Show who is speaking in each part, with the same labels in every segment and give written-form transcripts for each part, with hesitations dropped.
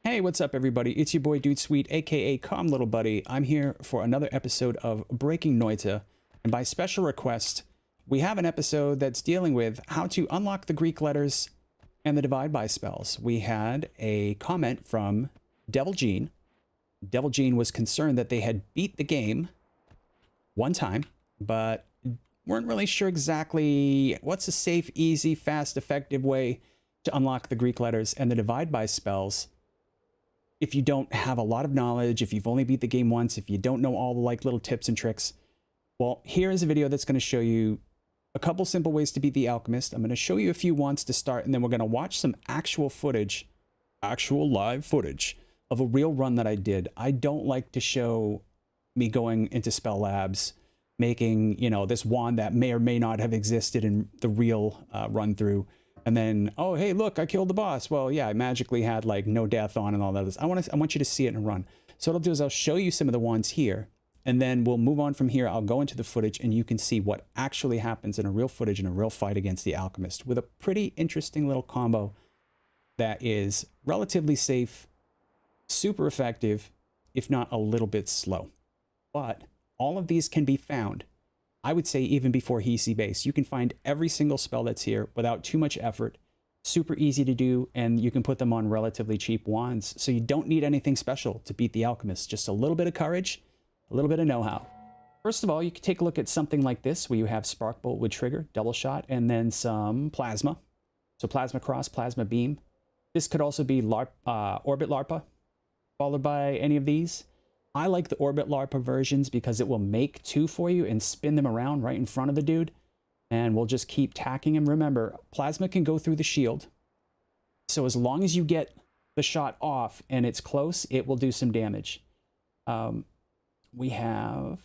Speaker 1: Hey, what's up, everybody? It's your boy Dude Sweet, aka Calm Little Buddy. I'm here for another episode of Breaking NOITA, and by special request, we have an episode that's dealing with how to unlock the Greek letters and the divide by spells. We had a comment from Devil Gene. Devil Gene was concerned that they had beat the game one time, but weren't really sure exactly what's a safe, easy, fast, effective way to unlock the Greek letters and the divide by spells. If you don't have a lot of knowledge, if you've only beat the game once, if you don't know all the little tips and tricks, well, here is a video that's going to show you a couple simple ways to beat the Alchemist. I'm going to show you a few ones to start, and then we're going to watch some actual footage, actual live footage of a real run that I did. I don't like to show me going into spell labs, making, this wand that may or may not have existed in the real run through. And then, oh, hey, look, I killed the boss. Well, yeah, I magically had no death on and all that. I want you to see it in a run. So what I'll do is I'll show you some of the ones here, and then we'll move on from here. I'll go into the footage and you can see what actually happens in a real footage in a real fight against the Alchemist with a pretty interesting little combo that is relatively safe, super effective, if not a little bit slow. But all of these can be found, I would say, even before Hisi base. You can find every single spell that's here without too much effort, super easy to do, and you can put them on relatively cheap wands. So you don't need anything special to beat the Alchemist, just a little bit of courage, a little bit of know-how. First of all, you can take a look at something like this, where you have Spark Bolt with trigger, double shot, and then some plasma. So plasma cross, plasma beam. This could also be orbit larpa, followed by any of these. I like the Orbit LARPA versions because it will make two for you and spin them around right in front of the dude. And we'll just keep tacking him. Remember, plasma can go through the shield. So as long as you get the shot off and it's close, it will do some damage. We have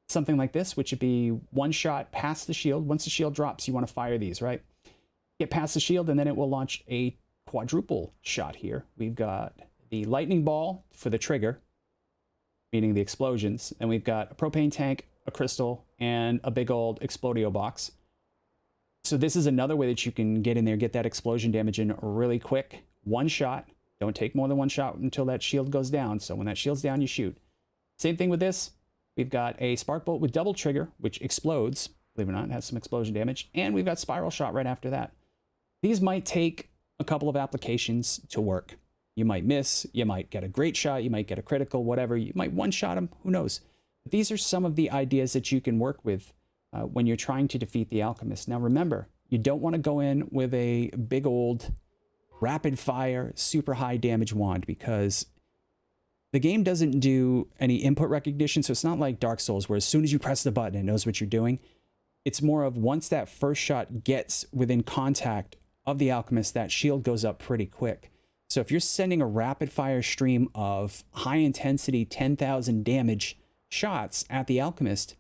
Speaker 1: something like this, which would be one shot past the shield. Once the shield drops, you want to fire these, right? Get past the shield and then it will launch a quadruple shot here. We've got the lightning ball for the trigger, meaning the explosions, and we've got a propane tank, a crystal, and a big old explodio box. So this is another way that you can get in there, get that explosion damage in really quick. One shot. Don't take more than one shot until that shield goes down. So when that shield's down, you shoot. Same thing with this. We've got a spark bolt with double trigger, which explodes, believe it or not, has some explosion damage, and we've got spiral shot right after that. These might take a couple of applications to work. You might miss, you might get a great shot, you might get a critical, whatever. You might one-shot them, who knows? But these are some of the ideas that you can work with when you're trying to defeat the Alchemist. Now remember, you don't want to go in with a big old rapid-fire, super high damage wand, because the game doesn't do any input recognition, so it's not like Dark Souls, where as soon as you press the button, it knows what you're doing. It's more of once that first shot gets within contact of the Alchemist, that shield goes up pretty quick. So if you're sending a rapid fire stream of high intensity 10,000 damage shots at the Alchemist,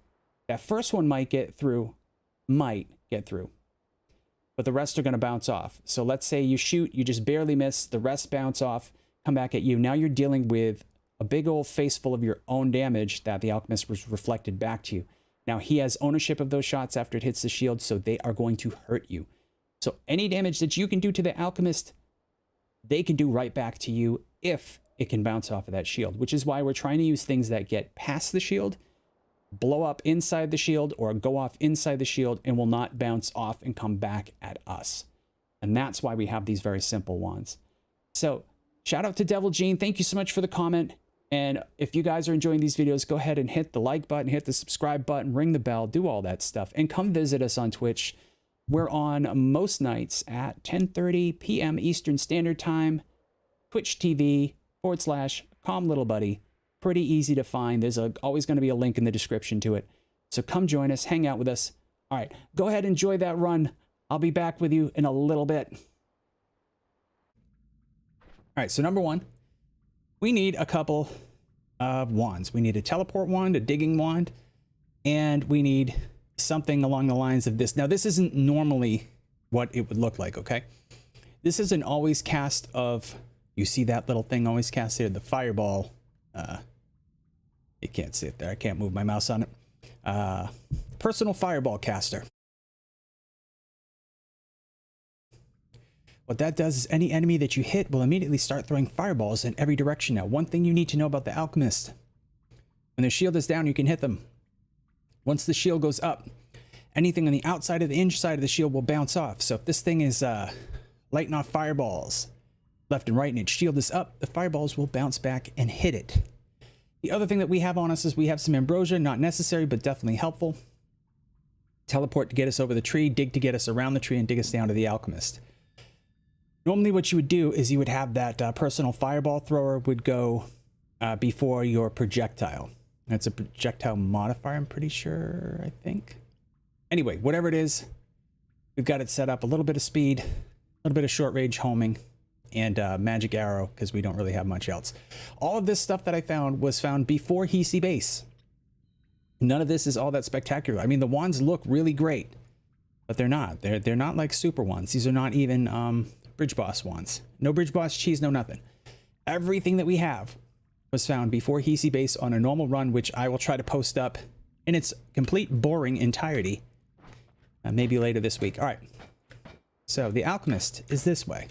Speaker 1: that first one might get through, but the rest are going to bounce off. So let's say you shoot, you just barely miss, the rest bounce off, come back at you. Now you're dealing with a big old face full of your own damage that the Alchemist was reflected back to you. Now he has ownership of those shots after it hits the shield, so they are going to hurt you. So any damage that you can do to the Alchemist, they can do right back to you if it can bounce off of that shield, which is why we're trying to use things that get past the shield, blow up inside the shield, or go off inside the shield and will not bounce off and come back at us. And that's why we have these very simple ones. So shout out to Devil Gene. Thank you so much for the comment. And if you guys are enjoying these videos, go ahead and hit the like button, hit the subscribe button, ring the bell, do all that stuff, and come visit us on Twitch. We're on most nights at 10:30 p.m. Eastern Standard Time, Twitch TV/Calm Little Buddy. Pretty easy to find. There's always going to be a link in the description to it. So come join us, hang out with us. All right, go ahead, enjoy that run. I'll be back with you in a little bit. All right, so number one, we need a couple of wands. We need a teleport wand, a digging wand, and we need something along the lines of this. Now, this isn't normally what it would look like, okay? This is an always cast of, you see that little thing always cast here, the fireball. You can't see it there. I can't move my mouse on it. Personal fireball caster. What that does is any enemy that you hit will immediately start throwing fireballs in every direction. Now, one thing you need to know about the Alchemist, when their shield is down, you can hit them. Once the shield goes up, anything on the outside of the inside of the shield will bounce off. So if this thing is lighting off fireballs left and right and its shield is up, the fireballs will bounce back and hit it. The other thing that we have on us is we have some ambrosia, not necessary, but definitely helpful. Teleport to get us over the tree, dig to get us around the tree, and dig us down to the Alchemist. Normally what you would do is you would have that personal fireball thrower would go before your projectile. That's a projectile modifier, I'm pretty sure, I think. Anyway, whatever it is, we've got it set up. A little bit of speed, a little bit of short range homing, and magic arrow, because we don't really have much else. All of this stuff that I found was found before Hisi base. None of this is all that spectacular. I mean, the wands look really great, but they're not. They're not like super wands. These are not even bridge boss wands. No bridge boss cheese, no nothing. Everything that we have was found before Hisi base on a normal run, which I will try to post up in its complete boring entirety maybe later this week. All right, so the Alchemist is this way.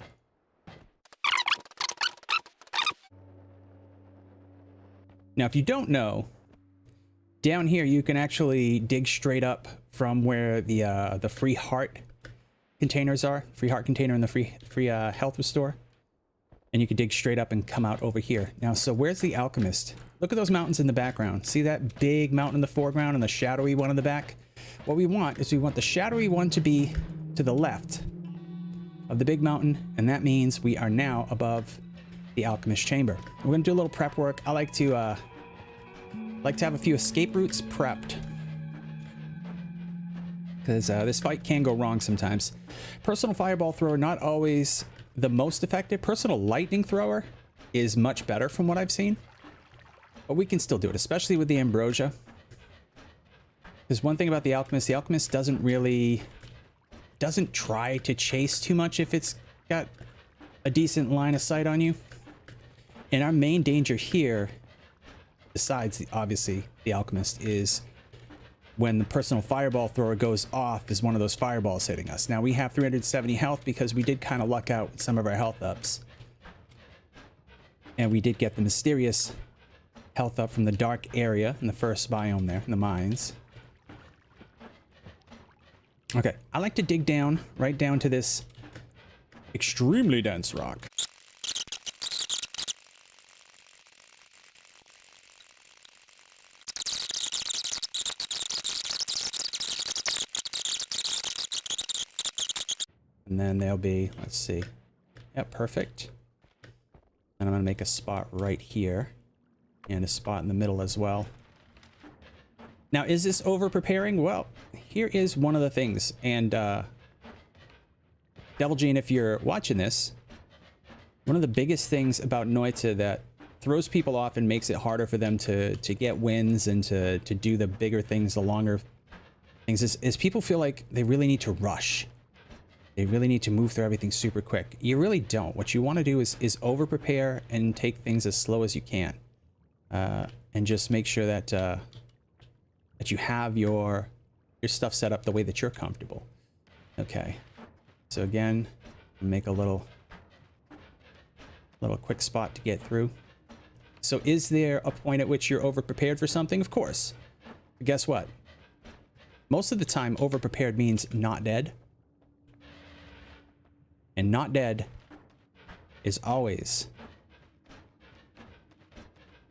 Speaker 1: Now, if you don't know, down here you can actually dig straight up from where the free heart containers are. Free heart container and the free health restore. And you can dig straight up and come out over here. Now, so where's the Alchemist? Look at those mountains in the background. See that big mountain in the foreground and the shadowy one in the back? What we want is we want the shadowy one to be to the left of the big mountain, and that means we are now above the Alchemist chamber. We're gonna do a little prep work. I like to have a few escape routes prepped, because this fight can go wrong sometimes. Personal fireball thrower, not always the most effective. Personal lightning thrower is much better from what I've seen, but we can still do it, especially with the ambrosia. There's one thing about the Alchemist doesn't try to chase too much if it's got a decent line of sight on you. And our main danger here, besides obviously the Alchemist, is when the personal fireball thrower goes off, is one of those fireballs hitting us. Now, we have 370 health because we did kind of luck out with some of our health ups. And we did get the mysterious health up from the dark area in the first biome there, in the mines. Okay, I like to dig down, right down to this extremely dense rock. And then there'll be, let's see. Yep, perfect. And I'm gonna make a spot right here. And a spot in the middle as well. Now, is this over preparing? Well, here is one of the things. And Devil Gene, if you're watching this, one of the biggest things about NOITA that throws people off and makes it harder for them to get wins and to do the bigger things, the longer things, is people feel like they really need to rush. They really need to move through everything super quick. You really don't. What you want to do is over prepare and take things as slow as you can, and just make sure that that you have your stuff set up the way that you're comfortable. Okay, so again, make a little quick spot to get through. So is there a point at which you're over prepared for something? Of course. But guess what? Most of the time, over prepared means not dead. And not dead is always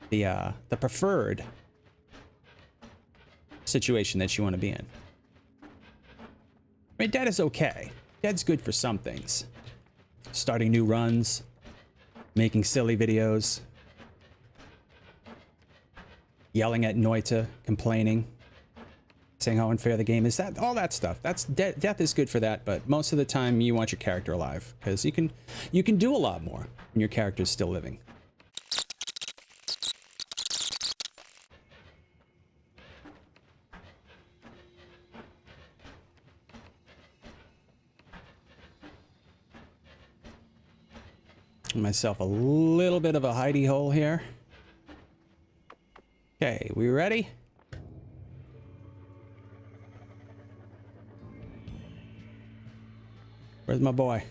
Speaker 1: the preferred situation that you want to be in. I mean, dead is okay. Dead's good for some things. Starting new runs, making silly videos, yelling at NOITA, complaining, saying how unfair the game is. That all that stuff. That's death is good for that, but most of the time you want your character alive, because you can do a lot more when your character's still living. Myself a little bit of a hidey hole here. Okay, we ready? Where's my boy?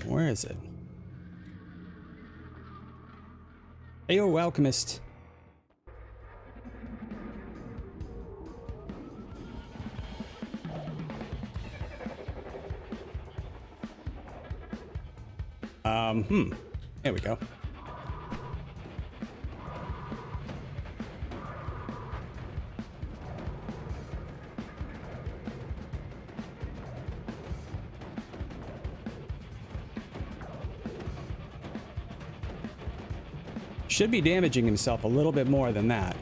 Speaker 1: Where is it? Heyo, Alchemist. There we go. Should be damaging himself a little bit more than that.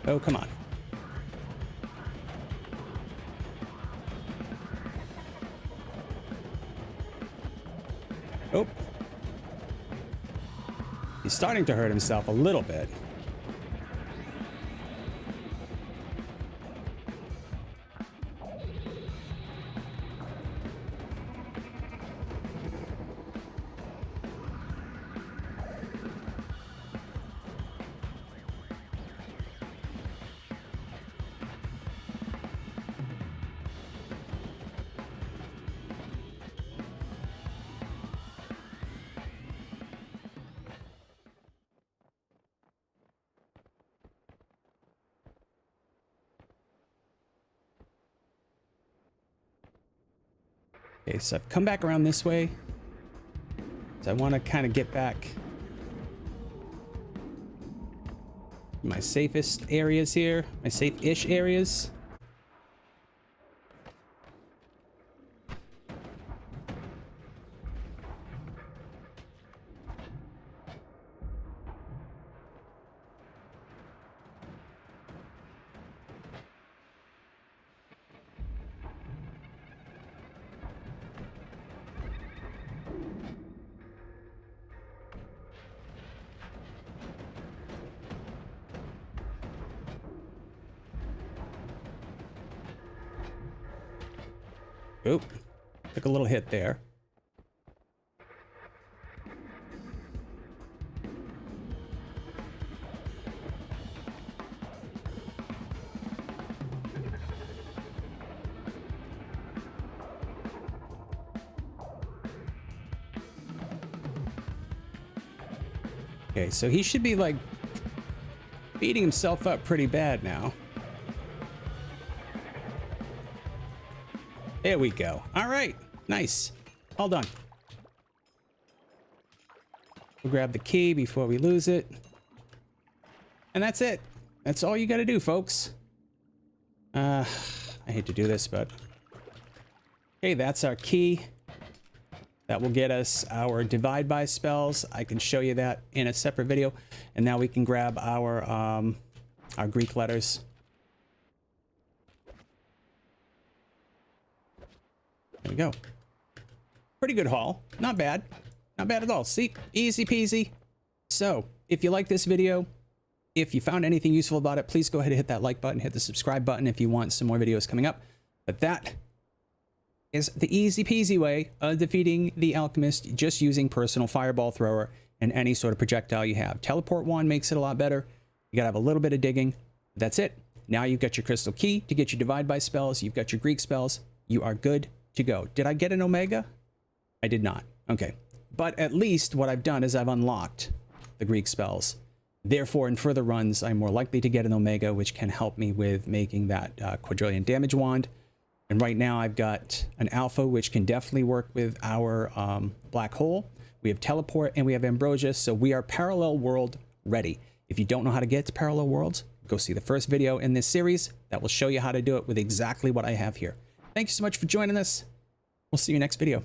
Speaker 1: Oh, come on. Oh. He's starting to hurt himself a little bit. Okay, so I've come back around this way. So I want to kind of get back my safest areas here, my safe-ish areas. Oop, took a little hit there. Okay, so he should be like beating himself up pretty bad now. There we go. All right. Nice. All done. We'll grab the key before we lose it. And that's it. That's all you got to do, folks. I hate to do this, but... Okay, that's our key. That will get us our divide by spells. I can show you that in a separate video. And now we can grab our Greek letters. There we go. Pretty good haul. Not bad. Not bad at all. See? Easy peasy. So, if you like this video, if you found anything useful about it, please go ahead and hit that like button, hit the subscribe button if you want some more videos coming up. But that is the easy peasy way of defeating the Alchemist just using personal fireball thrower and any sort of projectile you have. Teleport wand makes it a lot better. You gotta have a little bit of digging. That's it. Now you've got your crystal key to get your divide by spells. You've got your Greek spells. You are good to go. Did I get an Omega? I did not. Okay. But at least what I've done is I've unlocked the Greek spells. Therefore, in further runs, I'm more likely to get an Omega, which can help me with making that quadrillion damage wand. And right now I've got an Alpha, which can definitely work with our black hole. We have teleport and we have ambrosia. So we are parallel world ready. If you don't know how to get to parallel worlds, go see the first video in this series. That will show you how to do it with exactly what I have here. Thank you so much for joining us. We'll see you next video.